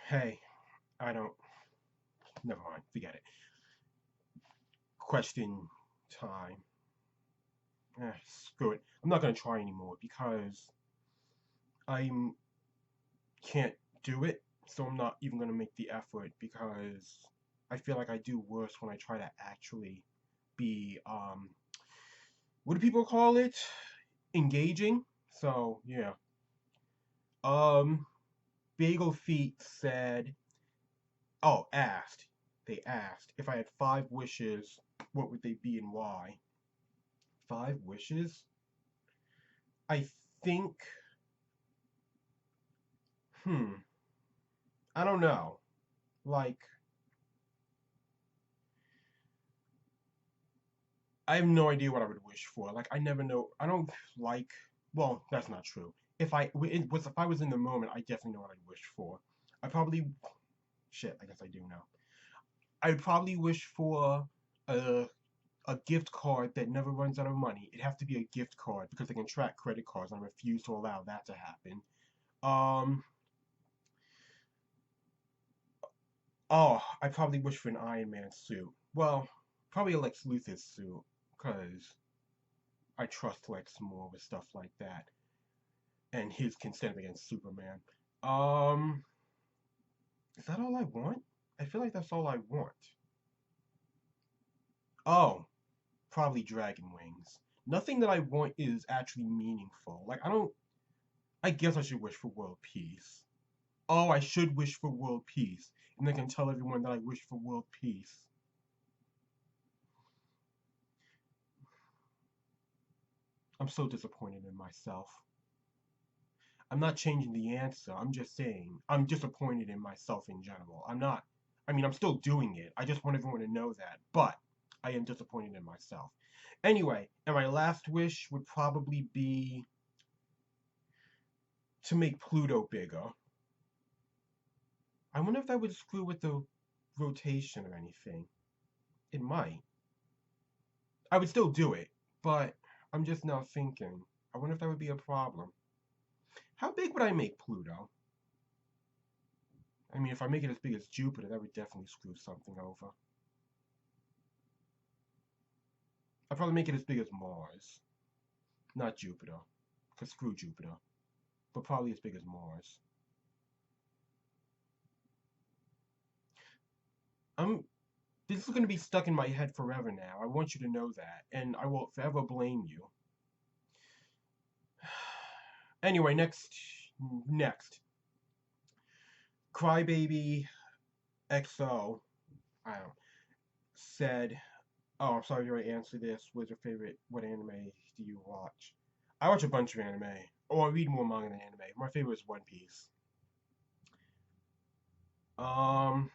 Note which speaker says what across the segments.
Speaker 1: Hey, I don't. Never mind. Forget it. Question time. Screw it. I'm not gonna try anymore because I can't do it. So I'm not even gonna make the effort because I feel like I do worse when I try to actually be what do people call it? Engaging. So yeah. Um, Bagel Feet said, oh, asked. They asked if I had 5 wishes, what would they be and why? 5 wishes? I think, hmm, I don't know. Like, I have no idea what I would wish for. Like, I never know. I don't like. Well, that's not true. If I was in the moment, I definitely know what I'd wish for. I probably shit. I guess I do know. I'd probably wish for a a gift card that never runs out of money. It'd have to be a gift card because they can track credit cards, and I refuse to allow that to happen. Um. Oh, I probably wish for an Iron Man suit. Well, probably a Lex Luthor suit, because I trust Lex more with stuff like that, and his can stand against Superman. Um, is that all I want? I feel like that's all I want. Oh, probably Dragon Wings. Nothing that I want is actually meaningful. Like, I don't. I guess I should wish for world peace. Oh, I should wish for world peace. And I can tell everyone that I wish for world peace. I'm so disappointed in myself. I'm not changing the answer. I'm just saying I'm disappointed in myself in general. I'm not. I mean, I'm still doing it. I just want everyone to know that. But I am disappointed in myself. Anyway, and my last wish would probably be to make Pluto bigger. I wonder if that would screw with the rotation or anything. It might. I would still do it, but I'm just now thinking. I wonder if that would be a problem. How big would I make Pluto? I mean, if I make it as big as Jupiter, that would definitely screw something over. I'd probably make it as big as Mars, not Jupiter, because screw Jupiter, but probably as big as Mars. I'm. This is going to be stuck in my head forever now. I want you to know that, and I will forever blame you. Anyway, next. Crybaby XO, I don't know, said, "Oh, I'm sorry, you already answered this. What's your favorite? What anime do you watch?" I watch a bunch of anime. Oh, I read more manga than anime. My favorite is One Piece. Um,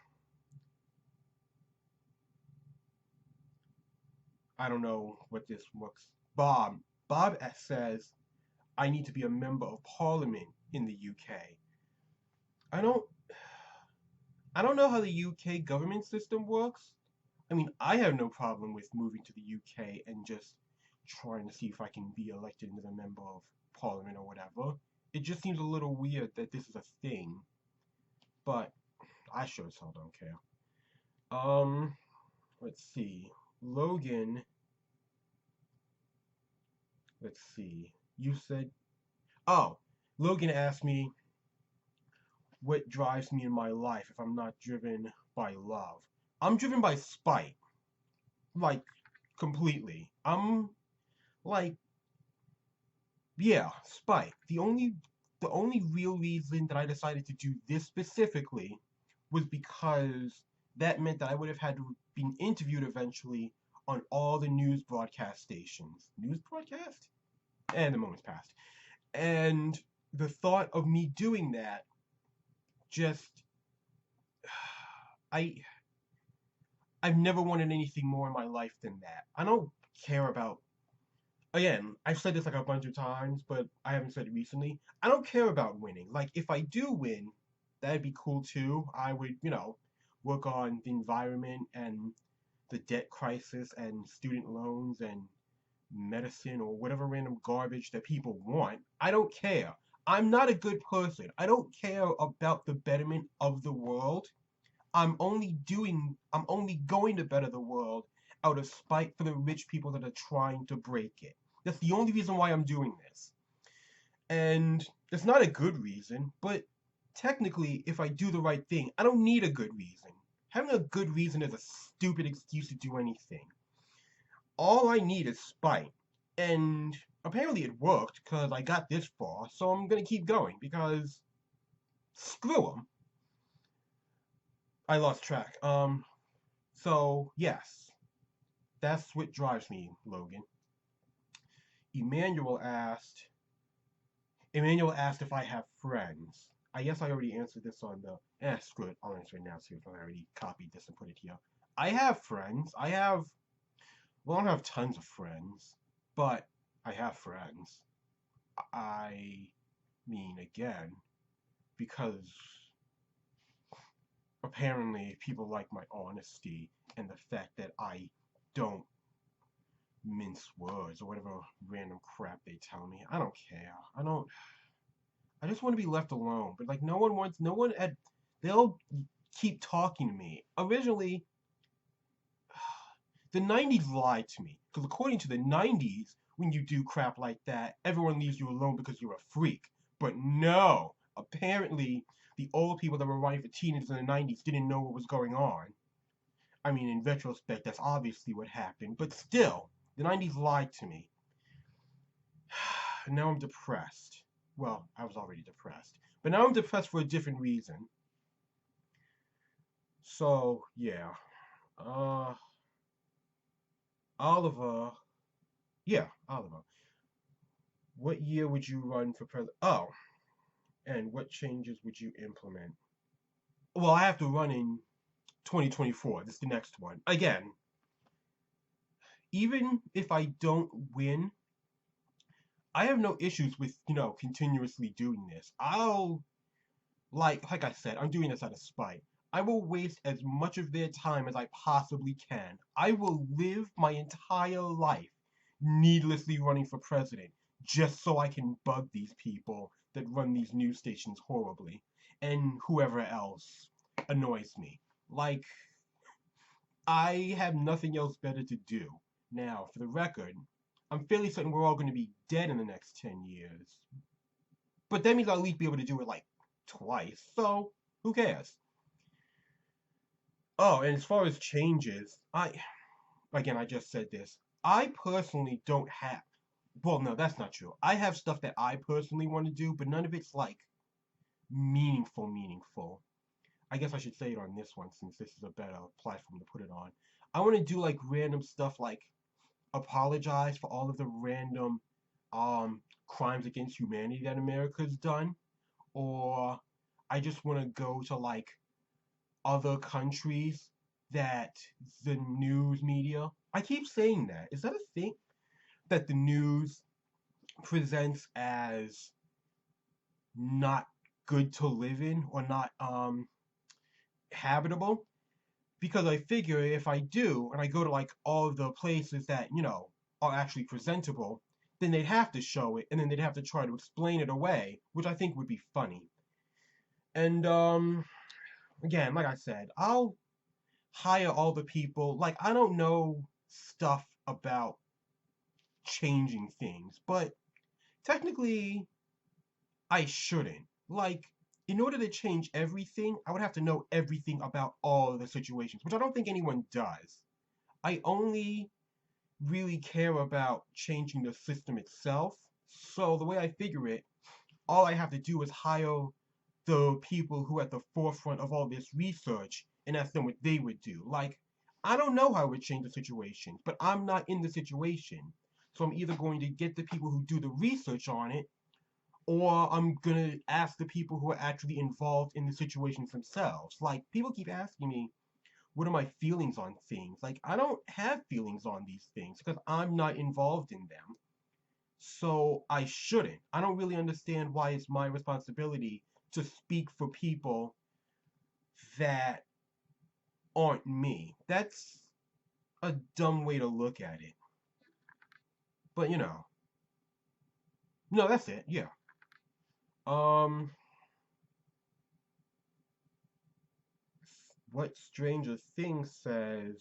Speaker 1: I don't know what this looks. Bob says I need to be a member of parliament in the UK. I don't I don't know how the UK government system works. I mean, I have no problem with moving to the UK and just trying to see if I can be elected as a member of parliament or whatever. It just seems a little weird that this is a thing, but I sure as hell don't care. Um, let's see. Logan, let's see. You said, oh, Logan asked me what drives me in my life if I'm not driven by love. I'm driven by spite, like completely. I'm like, yeah, spite. The only real reason that I decided to do this specifically was because that meant that I would have had to been interviewed eventually on all the news broadcast stations. News broadcast? And the moment's passed. And the thought of me doing that just I I've never wanted anything more in my life than that. I don't care about, again, I've said this like a bunch of times, but I haven't said it recently. I don't care about winning. Like, if I do win, that'd be cool too. I would, work on the environment and the debt crisis and student loans and medicine or whatever random garbage that people want. I don't care. I'm not a good person. I don't care about the betterment of the world. I'm only going to better the world out of spite for the rich people that are trying to break it. That's the only reason why I'm doing this. And it's not a good reason, but technically, if I do the right thing, I don't need a good reason. Having a good reason is a stupid excuse to do anything. All I need is spite. And apparently it worked because I got this far, so I'm gonna keep going because screw them. I lost track. So yes, that's what drives me, Logan. Emmanuel asked, Emmanuel asked if I have friends. I guess I already answered this on the. Screw it. I'll answer it now. See if I already copied this and put it here. I have friends. Well, I don't have tons of friends, but I have friends. I mean, again, because apparently people like my honesty and the fact that I don't mince words or whatever random crap they tell me. I don't care. I just want to be left alone. But like no one at they'll keep talking to me. Originally, the 90s lied to me because according to the 90s, when you do crap like that, everyone leaves you alone because you're a freak. But no, apparently the old people that were running for teenagers in the 90s didn't know what was going on. I mean, in retrospect, that's obviously what happened, but still, the 90s lied to me. Now I'm depressed. Well, I was already depressed, but now I'm depressed for a different reason. So, yeah. Uh, Oliver. Yeah, Oliver. What year would you run for president? Oh, and what changes would you implement? Well, I have to run in 2024. This is the next one. Again, even if I don't win, I have no issues with, continuously doing this. I'll like I said, I'm doing this out of spite. I will waste as much of their time as I possibly can. I will live my entire life needlessly running for president just so I can bug these people that run these news stations horribly and whoever else annoys me. Like, I have nothing else better to do. Now, for the record, I'm fairly certain we're all going to be dead in the next 10 years. But that means I'll at least be able to do it like twice, so who cares? Oh, and as far as changes, I just said this. I personally don't have, well, no, that's not true. I have stuff that I personally want to do, but none of it's like meaningful. I guess I should say it on this one since this is a better platform to put it on. I want to do like random stuff like apologize for all of the random crimes against humanity that America's done, or I just want to go to like other countries that the news media. I keep saying that. Is that a thing that the news presents as not good to live in or not habitable? Because I figure if I do and I go to like all of the places that, are actually presentable, then they'd have to show it and then they'd have to try to explain it away, which I think would be funny. And again, like I said, I'll hire all the people. Like, I don't know stuff about changing things, but technically, I shouldn't. Like, in order to change everything, I would have to know everything about all of the situations, which I don't think anyone does. I only really care about changing the system itself. So, the way I figure it, all I have to do is hire the people who are at the forefront of all this research and ask them what they would do. Like, I don't know how it would change the situation, but I'm not in the situation. So I'm either going to get the people who do the research on it, or I'm gonna ask the people who are actually involved in the situations themselves. Like, people keep asking me, what are my feelings on things? Like, I don't have feelings on these things because I'm not involved in them. So I shouldn't. I don't really understand why it's my responsibility to speak for people that aren't me. That's a dumb way to look at it. But no, that's it. Yeah. Um, what Stranger Things says,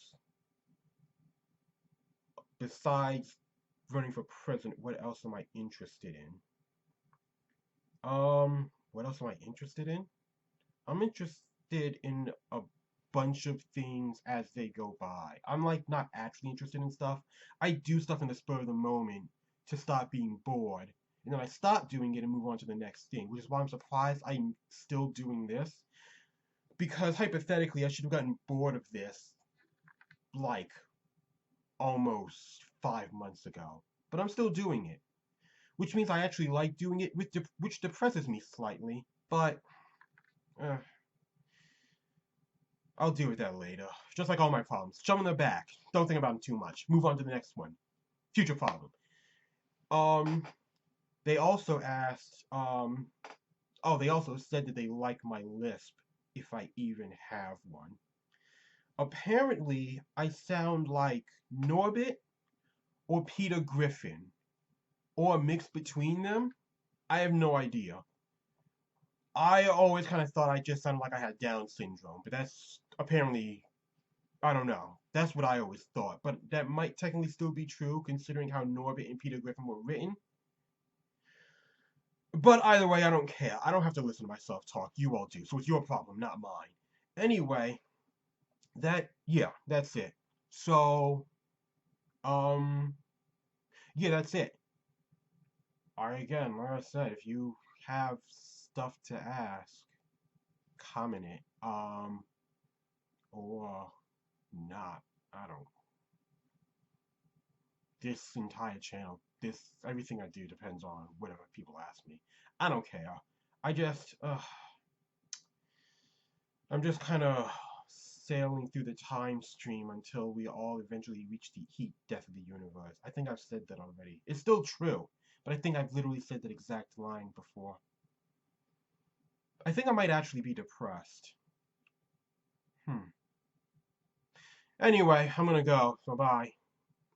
Speaker 1: besides running for president, what else am I interested in? What else am I interested in? I'm interested in a bunch of things as they go by. I'm like not actually interested in stuff. I do stuff in the spur of the moment to stop being bored. And then I stop doing it and move on to the next thing, which is why I'm surprised I'm still doing this. Because hypothetically, I should have gotten bored of this like almost 5 months ago. But I'm still doing it, which means I actually like doing it, which depresses me slightly. But uh, I'll deal with that later. Just like all my problems. Shove them in the back. Don't think about them too much. Move on to the next one. Future problem. Um, they also asked, oh, they also said that they like my Lisp, if I even have one. Apparently, I sound like Norbit or Peter Griffin, or a mix between them. I have no idea. I always kind of thought I just sounded like I had Down syndrome, but that's apparently, I don't know. That's what I always thought, but that might technically still be true considering how Norbit and Peter Griffin were written. But either way, I don't care. I don't have to listen to myself talk. You all do, so it's your problem, not mine. Anyway, yeah, that's it. So, um, yeah, that's it. Alright, again, like I said, if you have stuff to ask, comment it. Or not. I don't. This entire channel, everything I do depends on whatever people ask me. I don't care. I just, I'm just kind of sailing through the time stream until we all eventually reach the heat death of the universe. I think I've said that already. It's still true, but I think I've literally said that exact line before. I think I might actually be depressed. Anyway, I'm gonna go, so bye.